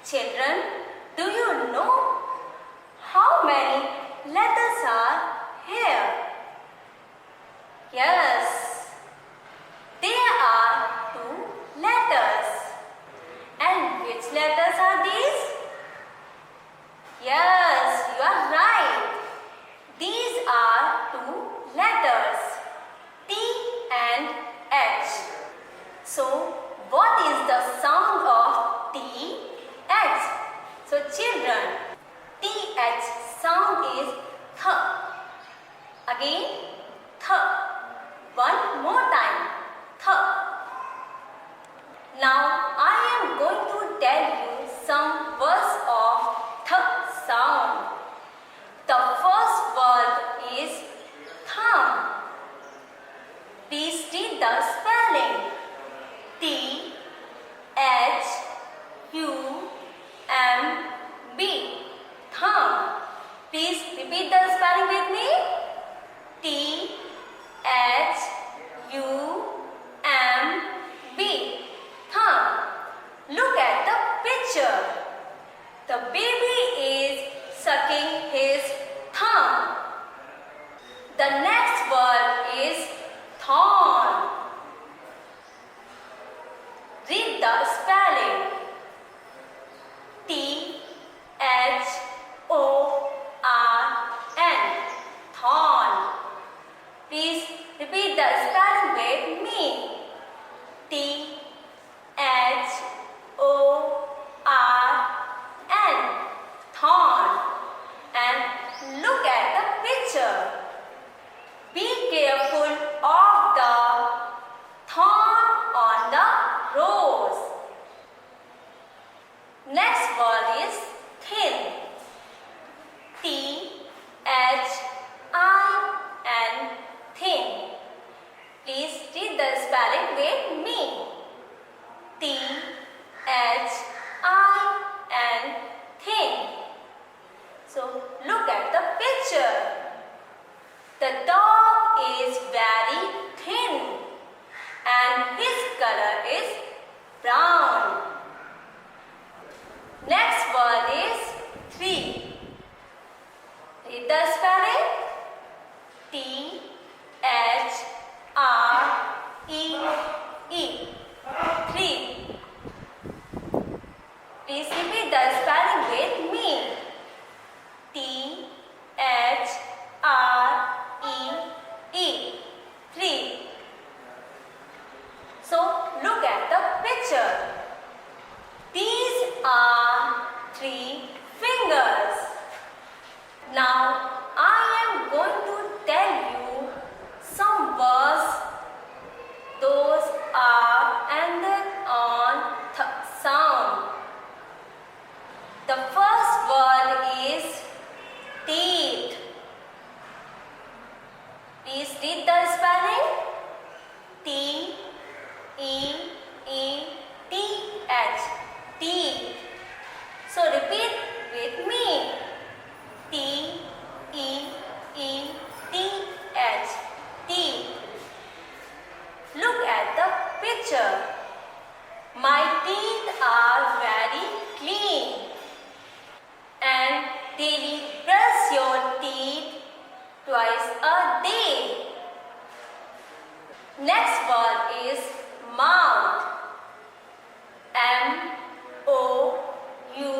Children, do you know how many letters are here? Yes, there are 2 letters. And which letters are these? Yes, you are right. These are 2 letters, T and H. So, what is the sound of T, H? So, children, TH sound is th. Again, th. One more time, th. Now, I am going to tell you some words of th sound. The first word is thumb. Please read the spelling. T H U M B. Thumb. Please repeat the spelling with me. T H U M B. Thumb. Look at the picture. The baby is sucking his thumb. The next word is thorn. Read the spelling. T H O R N. Thorn. Please repeat the spelling with me. T H O R N. Thorn. And look at the picture. Be careful of the thorn on the rose. Next word is thin. T H I N. Thin. Please read the spelling with me. T H I N. Thin. So look at the picture. The dog is very thin and his color is brown. Next word is tree. Read the spelling. T H R E E. Tree. Please repeat the spelling with me. T H R E E. Tree. So look at the picture. These are 3 fingers. Now I am going to tell you some words. Those are ended on th sound. The first word is teeth. Please read the spelling. T E E T H. Teeth. So repeat with me. T E E T H. Teeth. Look at the picture. My teeth are very clean. And daily brush your teeth twice a day. Next word is mouth. M O U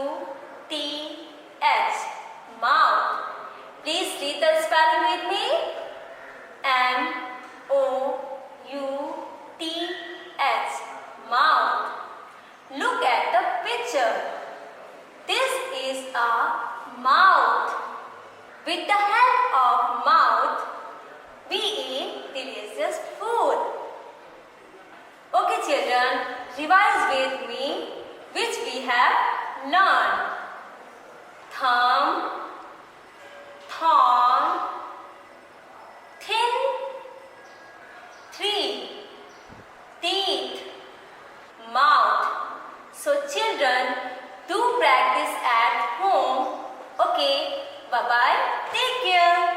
T H. Mouth. Please read the spelling with me. M O U T H. Mouth. Look at the picture. This is a mouth. With the help of mouth, we eat delicious food. Okay children, revise with me which we have learned. Thumb, thorn, thin, tree, teeth, mouth. So children, do practice at home. Okay, bye-bye. Take care.